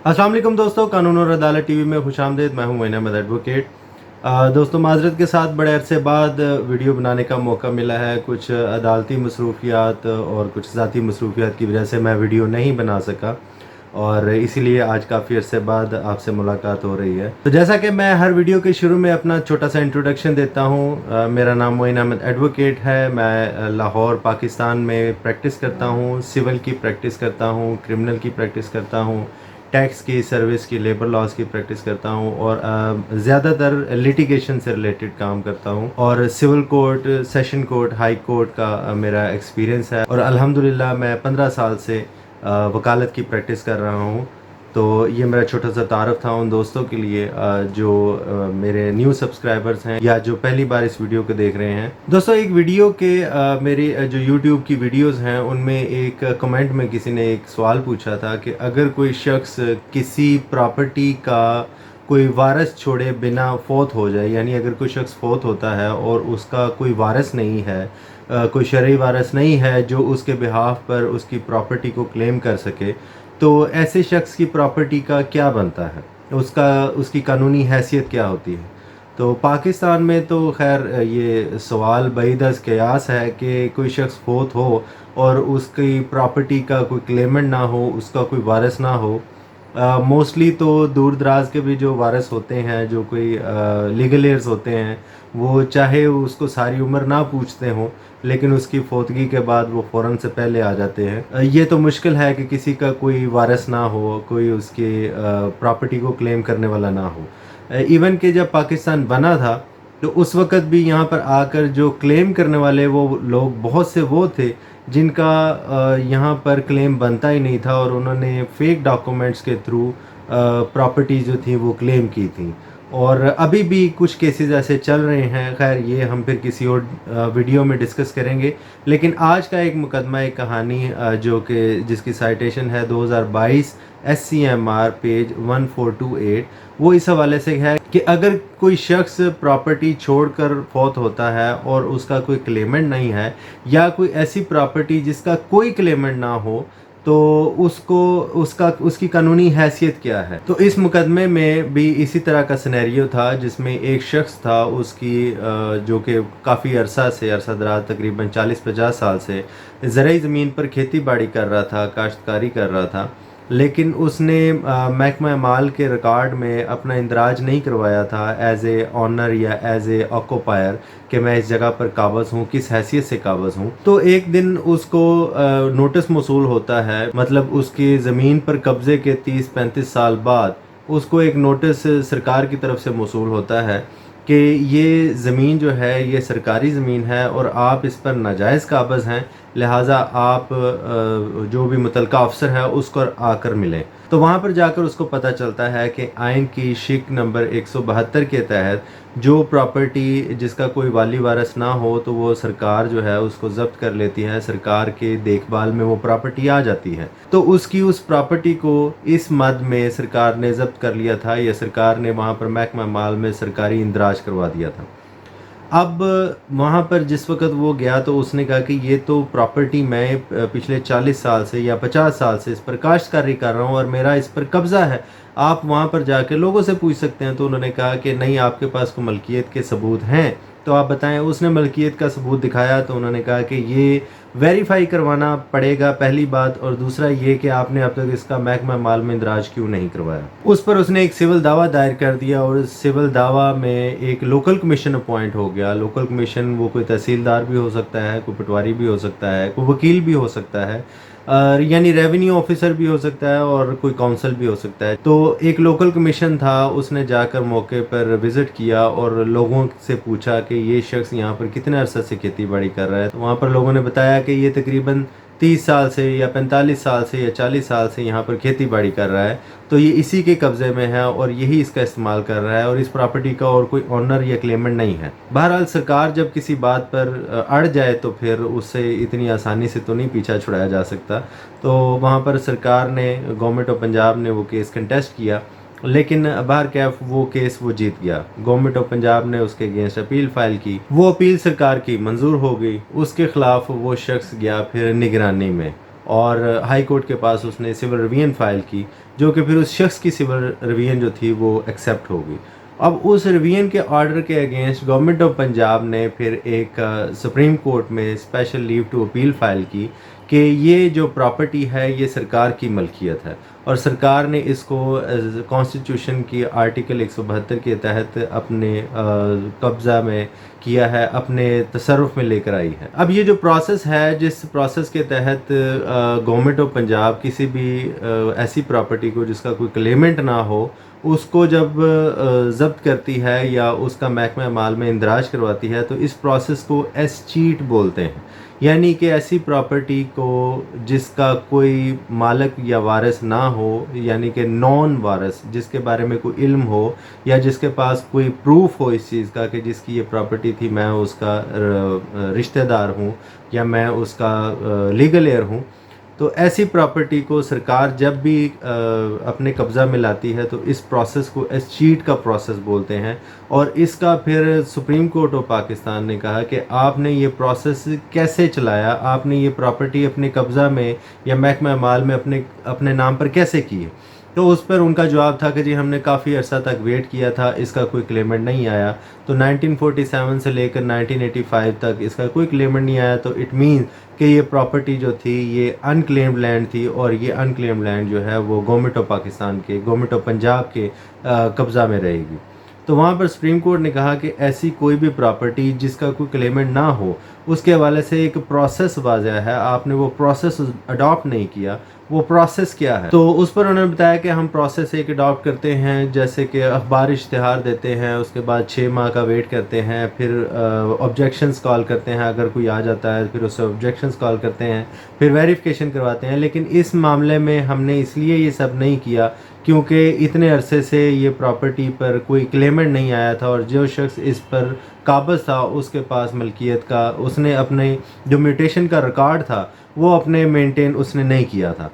अस्सलाम वालेकुम दोस्तों, कानून और अदालत टीवी में खुश आमदीद। मैं हूं मोइन अहमद एडवोकेट। दोस्तों, माजरत के साथ बड़े अरसे बाद वीडियो बनाने का मौका मिला है। कुछ अदालती मसरूफियात और कुछ ज़ाती मसरूफियात की वजह से मैं वीडियो नहीं बना सका और इसीलिए आज काफ़ी अरसे बाद आपसे मुलाकात हो रही है। तो जैसा कि मैं हर वीडियो के शुरू में अपना छोटा सा इंट्रोडक्शन देता हूँ, मेरा नाम मोइन अहमद एडवोकेट है। मैं लाहौर पाकिस्तान में प्रैक्टिस करता हूँ, सिविल की प्रैक्टिस करता हूँ, क्रिमिनल की प्रैक्टिस करता हूँ, टैक्स की, सर्विस की, लेबर लॉज की प्रैक्टिस करता हूँ और ज़्यादातर लिटिगेशन से रिलेटेड काम करता हूँ। और civil court, session court, high court का मेरा एक्सपीरियंस है और अल्हम्दुलिल्लाह मैं 15 साल से वकालत की प्रैक्टिस कर रहा हूँ। तो ये मेरा छोटा सा तारफ़ था उन दोस्तों के लिए जो मेरे न्यू सब्सक्राइबर्स हैं या जो पहली बार इस वीडियो को देख रहे हैं। दोस्तों, एक वीडियो के मेरे जो यूट्यूब की वीडियोस हैं उनमें एक कमेंट में किसी ने एक सवाल पूछा था कि अगर कोई शख्स किसी प्रॉपर्टी का कोई वारिस छोड़े बिना फौत हो जाए, यानी अगर कोई शख्स फौत होता है और उसका कोई वारिस नहीं है, कोई शरई वारिस नहीं है जो उसके बिहाफ पर उसकी प्रॉपर्टी को क्लेम कर सके, तो ऐसे शख्स की प्रॉपर्टी का क्या बनता है, उसकी कानूनी हैसियत क्या होती है। तो पाकिस्तान में तो खैर ये सवाल बईदस क़यास है कि कोई शख्स फौत हो और उसकी प्रॉपर्टी का कोई क्लेमेंट ना हो, उसका कोई वारिस ना हो। मोस्टली तो दूर दराज के भी जो वारिस होते हैं, जो कोई लीगल एयर्स होते हैं, वो चाहे उसको सारी उम्र ना पूछते हों लेकिन उसकी फौतगी के बाद वो फ़ौरन से पहले आ जाते हैं। ये तो मुश्किल है कि किसी का कोई वारिस ना हो, कोई उसकी प्रॉपर्टी को क्लेम करने वाला ना हो। इवन कि जब पाकिस्तान बना था तो उस वक़्त भी यहाँ पर आकर जो क्लेम करने वाले वो लोग बहुत से वो थे जिनका यहाँ पर क्लेम बनता ही नहीं था और उन्होंने फेक डॉक्यूमेंट्स के थ्रू प्रॉपर्टी जो थी वो क्लेम की थी। और अभी भी कुछ केसेस ऐसे चल रहे हैं। खैर ये हम फिर किसी और वीडियो में डिस्कस करेंगे। लेकिन आज का एक मुकदमा, एक कहानी जो कि जिसकी साइटेशन है 2022 SCMR पेज 1428, वो इस हवाले से है कि अगर कोई शख्स प्रॉपर्टी छोड़कर फौत होता है और उसका कोई क्लेमेंट नहीं है या कोई ऐसी प्रॉपर्टी जिसका कोई क्लेमेंट ना हो, तो उसकी कानूनी हैसियत क्या है। तो इस मुकदमे में भी इसी तरह का सिनेरियो था जिसमें एक शख्स था, उसकी जो कि काफ़ी अरसा दराज तकरीबन 40-50 साल से ज़रई ज़मीन पर खेती बाड़ी कर रहा था, काश्तकारी कर रहा था, लेकिन उसने महकमा माल के रिकॉर्ड में अपना इंदराज नहीं करवाया था एज़ ए ऑनर या एज़ ए ऑक्यूपायर कि मैं इस जगह पर काबज़ हूँ, किस हैसियत से काबज़ हूँ। तो एक दिन उसको नोटिस मौसूल होता है, मतलब उसकी ज़मीन पर कब्ज़े के 30-35 साल बाद उसको एक नोटिस सरकार की तरफ से मौसूल होता है कि ये ज़मीन जो है ये सरकारी ज़मीन है और आप इस पर नाजायज़ काबज़ हैं, लिहाजा आप जो भी मुतलका अफसर है उसको आकर मिलें। तो वहाँ पर जाकर उसको पता चलता है कि आइन की शिक नंबर 172 के तहत जो प्रॉपर्टी जिसका कोई वाली वारिस ना हो तो वो सरकार जो है उसको ज़ब्त कर लेती है, सरकार के देखभाल में वो प्रॉपर्टी आ जाती है। तो उसकी उस प्रॉपर्टी को इस मद में सरकार ने ज़ब्त कर लिया था या सरकार ने वहाँ पर महकमा माल में सरकारी इंदराज करवा दिया था। अब वहाँ पर जिस वक़्त वो गया तो उसने कहा कि ये तो प्रॉपर्टी मैं पिछले 40 साल से या 50 साल से इस पर काश्तकारी कर रहा हूँ और मेरा इस पर कब्ज़ा है, आप वहाँ पर जाके लोगों से पूछ सकते हैं। तो उन्होंने कहा कि नहीं, आपके पास कोई मलकियत के सबूत हैं तो आप बताएं। उसने मलकियत का सबूत दिखाया तो उन्होंने कहा कि ये वेरीफाई करवाना पड़ेगा, पहली बात, और दूसरा ये कि आपने अब तक इसका महकमा माल में इंदराज क्यों नहीं करवाया। उस पर उसने एक सिविल दावा दायर कर दिया और उस सिविल दावा में एक लोकल कमीशन अपॉइंट हो गया। लोकल कमीशन वो कोई तहसीलदार भी हो सकता है, कोई पटवारी भी हो सकता है, कोई वकील भी हो सकता है, यानी रेवेन्यू ऑफिसर भी हो सकता है और कोई काउंसिल भी हो सकता है। तो एक लोकल कमीशन था, उसने जाकर मौके पर विज़िट किया और लोगों से पूछा कि ये शख्स यहाँ पर कितने अरसे से खेती बाड़ी कर रहा है। तो वहाँ पर लोगों ने बताया कि ये तकरीबन 30 साल से या 45 साल से या 40 साल से यहाँ पर खेती बाड़ी कर रहा है, तो ये इसी के कब्ज़े में है और यही इसका इस्तेमाल कर रहा है और इस प्रॉपर्टी का और कोई ऑनर या क्लेमेंट नहीं है। बहरहाल सरकार जब किसी बात पर अड़ जाए तो फिर उससे इतनी आसानी से तो नहीं पीछा छुड़ाया जा सकता। तो वहाँ पर सरकार ने, गवर्नमेंट ऑफ पंजाब ने वो केस कंटेस्ट किया, लेकिन बाहर कैफ वो केस वो जीत गया। गवर्नमेंट ऑफ पंजाब ने उसके अगेंस्ट अपील फाइल की, वो अपील सरकार की मंजूर हो गई। उसके ख़िलाफ़ वो शख्स गया फिर निगरानी में और हाई कोर्ट के पास उसने सिविल रिवीजन फाइल की। जो कि फिर उस शख्स की सिविल रिवीजन जो थी वो एक्सेप्ट होगी। अब उस रिवीजन के ऑर्डर के अगेंस्ट गवर्नमेंट ऑफ पंजाब ने फिर एक सुप्रीम कोर्ट में special leave to appeal file की कि ये जो प्रॉपर्टी है ये सरकार की मलकियत है और सरकार ने इसको कॉन्स्टिट्यूशन की आर्टिकल 172 के तहत अपने कब्ज़ा में किया है, अपने तसर्रुफ में लेकर आई है। अब ये जो प्रोसेस है, जिस प्रोसेस के तहत गवर्नमेंट ऑफ पंजाब किसी भी ऐसी प्रॉपर्टी को जिसका कोई क्लेमेंट ना हो उसको जब ज़ब्त करती है या उसका महकमा माल में इंदराज करवाती है तो इस प्रोसेस को एस्चीट बोलते हैं। यानी कि ऐसी प्रॉपर्टी को जिसका कोई मालिक या वारिस ना हो, यानी कि नॉन वारिस, जिसके बारे में कोई इल्म हो या जिसके पास कोई प्रूफ हो इस चीज़ का कि जिसकी ये प्रॉपर्टी थी, मैं उसका रिश्तेदार हूँ या मैं उसका लीगल एयर हूँ, तो ऐसी प्रॉपर्टी को सरकार जब भी अपने कब्ज़ा में लाती है तो इस प्रोसेस को एस्चीट का प्रोसेस बोलते हैं। और इसका फिर सुप्रीम कोर्ट ऑफ पाकिस्तान ने कहा कि आपने ये प्रोसेस कैसे चलाया, आपने ये प्रॉपर्टी अपने कब्ज़ा में या महकमा माल में अपने नाम पर कैसे की है। तो उस पर उनका जवाब था कि जी हमने काफ़ी अर्सा तक वेट किया था, इसका कोई क्लेमेंट नहीं आया। तो 1947 से लेकर 1985 तक इसका कोई क्लेमेंट नहीं आया, तो इट मीन कि ये प्रॉपर्टी जो थी ये अनक्लेम्ड लैंड थी और ये अनक्लेम्ड लैंड जो है वो गवर्नमेंट ऑफ पाकिस्तान के, गवर्नमेंट ऑफ पंजाब के कब्ज़ा में रहेगी। तो वहाँ पर सुप्रीम कोर्ट ने कहा कि ऐसी कोई भी प्रॉपर्टी जिसका कोई क्लेमेंट ना हो, उसके हवाले से एक प्रोसेस वाज़ह है, आपने वो प्रोसेस अडॉप्ट नहीं किया। वो प्रोसेस क्या है, तो उस पर उन्होंने बताया कि हम प्रोसेस एक अडॉप्ट करते हैं, जैसे कि अखबार इश्तिहार देते हैं, उसके बाद 6 माह का वेट करते हैं, फिर ऑब्जेक्शंस कॉल करते हैं, अगर कोई आ जाता है फिर उससे ऑब्जेक्शंस कॉल करते हैं, फिर वेरिफिकेशन करवाते हैं। लेकिन इस मामले में हमने इसलिए ये सब नहीं किया क्योंकि इतने अरसे से ये प्रॉपर्टी पर कोई क्लेमेंट नहीं आया था और जो शख्स इस पर काबज़ था उसके पास मलकियत का, उसने अपने जो म्यूटेशन का रिकॉर्ड था वो अपने मेंटेन उसने नहीं किया था।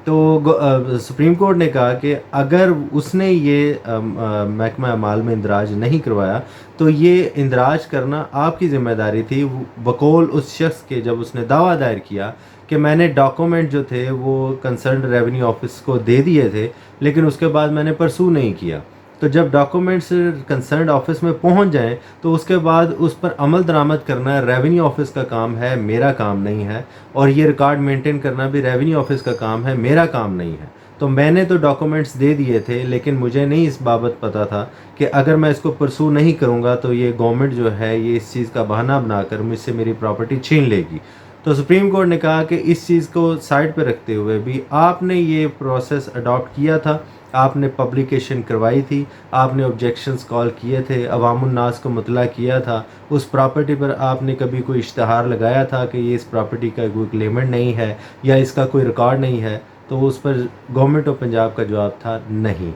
तो सुप्रीम कोर्ट ने कहा कि अगर उसने ये महकमा माल में इंदराज नहीं करवाया तो ये इंदराज करना आपकी ज़िम्मेदारी थी, बकौल उस शख्स के, जब उसने दावा दायर किया कि मैंने डॉक्यूमेंट जो थे वो कंसर्न रेवेन्यू ऑफिस को दे दिए थे लेकिन उसके बाद मैंने परसू नहीं किया। तो जब डॉक्यूमेंट्स कंसर्न ऑफिस में पहुंच जाएं तो उसके बाद उस पर अमल दरामद करना रेवेन्यू ऑफिस का काम है, मेरा काम नहीं है। और ये रिकॉर्ड मेंटेन करना भी रेवेन्यू ऑफिस का काम है, मेरा काम नहीं है। तो मैंने तो डॉक्यूमेंट्स दे दिए थे लेकिन मुझे नहीं इस बाबत पता था कि अगर मैं इसको परसू नहीं करूँगा तो ये गवर्नमेंट जो है ये इस चीज़ का बहाना बनाकर मुझसे मेरी प्रॉपर्टी छीन लेगी। तो सुप्रीम कोर्ट ने कहा कि इस चीज़ को साइड पर रखते हुए भी आपने ये प्रोसेस अडॉप्ट किया था, आपने पब्लिकेशन करवाई थी, आपने ऑब्जेक्शंस कॉल किए थे, अवामुन्नास को मुतला किया था, उस प्रॉपर्टी पर आपने कभी कोई इश्तहार लगाया था कि ये इस प्रॉपर्टी का कोई क्लेमेंट नहीं है या इसका कोई रिकॉर्ड नहीं है, तो उस पर गवर्नमेंट ऑफ पंजाब का जवाब था नहीं।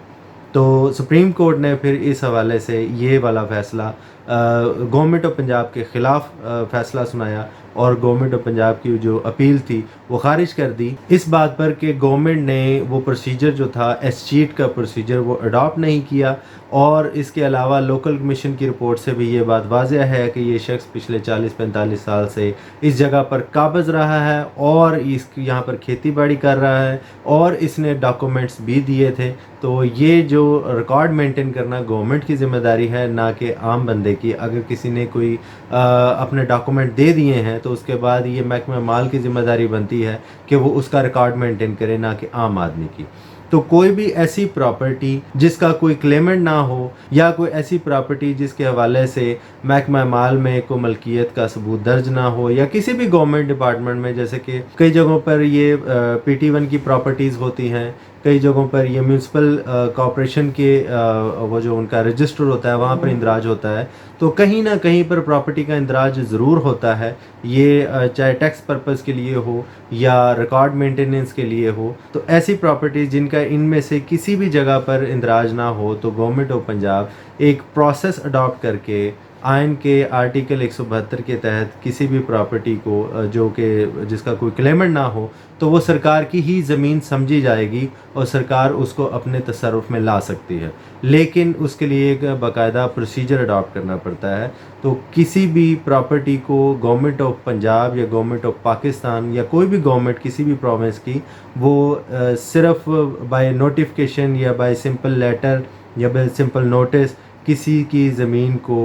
तो सुप्रीम कोर्ट ने फिर इस हवाले से ये वाला फ़ैसला गवर्नमेंट ऑफ पंजाब के ख़िलाफ़ फ़ैसला सुनाया और गवर्नमेंट ऑफ पंजाब की जो अपील थी वो खारिज कर दी, इस बात पर कि गवर्नमेंट ने वो प्रोसीजर जो था एस्चीट का प्रोसीजर वो अडॉप्ट नहीं किया। और इसके अलावा लोकल कमीशन की रिपोर्ट से भी ये बात वाज़ह है कि ये शख्स पिछले 40-45 साल से इस जगह पर काबज़ रहा है और यहाँ पर खेती बाड़ी कर रहा है और इसने डॉक्यूमेंट्स भी दिए थे। तो ये जो रिकॉर्ड मेंटेन करना गवर्नमेंट की ज़िम्मेदारी है, ना कि आम बंदे की। अगर किसी ने कोई अपने डॉक्यूमेंट दे दिए हैं तो उसके बाद ये महकमा माल की ज़िम्मेदारी बनती है कि वो उसका रिकॉर्ड मेंटेन करे, ना कि आम आदमी की। तो कोई भी ऐसी प्रॉपर्टी जिसका कोई क्लेमेंट ना हो या कोई ऐसी प्रॉपर्टी जिसके हवाले से महकमा माल में कोई मलकियत का सबूत दर्ज ना हो या किसी भी गवर्नमेंट डिपार्टमेंट में, जैसे कि कई जगहों पर ये PT1 की प्रॉपर्टीज़ होती हैं, कई जगहों पर ये म्यूनसिपल कॉर्पोरेशन के वो जो उनका रजिस्टर होता है वहाँ पर इंदराज होता है। तो कहीं ना कहीं पर प्रॉपर्टी का इंदराज ज़रूर होता है, ये चाहे टैक्स पर्पज़ के लिए हो या रिकॉर्ड मेंटेनेंस के लिए हो। तो ऐसी प्रॉपर्टीज़ जिनका इनमें से किसी भी जगह पर इंदराज ना हो तो गवर्नमेंट ऑफ पंजाब एक प्रोसेस अडॉप्ट करके आइन के आर्टिकल 172 के तहत किसी भी प्रॉपर्टी को जो कि जिसका कोई क्लेमेंट ना हो तो वो सरकार की ही ज़मीन समझी जाएगी और सरकार उसको अपने तसर्रुफ़ में ला सकती है, लेकिन उसके लिए एक बाकायदा प्रोसीजर अडॉप्ट करना पड़ता है। तो किसी भी प्रॉपर्टी को गवर्नमेंट ऑफ पंजाब या गवर्नमेंट ऑफ पाकिस्तान या कोई भी गवर्नमेंट किसी भी प्रोविंस की वो सिर्फ बाय नोटिफिकेशन या बाय सिंपल लेटर या बाय सिंपल नोटिस किसी की ज़मीन को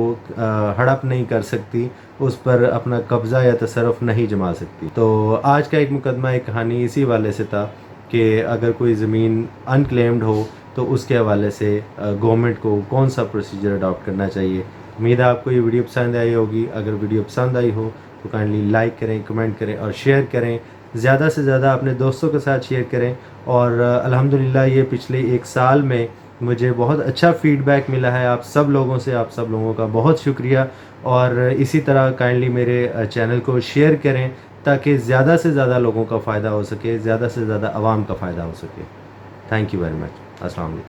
हड़प नहीं कर सकती, उस पर अपना कब्ज़ा या तसर्रुफ़ नहीं जमा सकती। तो आज का एक मुकदमा एक कहानी इसी वाले से था कि अगर कोई ज़मीन अनक्लेम्ड हो तो उसके हवाले से गवर्नमेंट को कौन सा प्रोसीजर अडॉप्ट करना चाहिए। उम्मीद है आपको ये वीडियो पसंद आई होगी। अगर वीडियो पसंद आई हो तो काइंडली लाइक करें, कमेंट करें और शेयर करें। ज़्यादा से ज़्यादा अपने दोस्तों के साथ शेयर करें। और अल्हम्दुलिल्लाह ये पिछले एक साल में मुझे बहुत अच्छा फ़ीडबैक मिला है आप सब लोगों से। आप सब लोगों का बहुत शुक्रिया। और इसी तरह काइंडली मेरे चैनल को शेयर करें ताकि ज़्यादा से ज़्यादा लोगों का फ़ायदा हो सके, ज़्यादा से ज़्यादा आवाम का फ़ायदा हो सके। Thank you very much. अस्सलाम वालेकुम।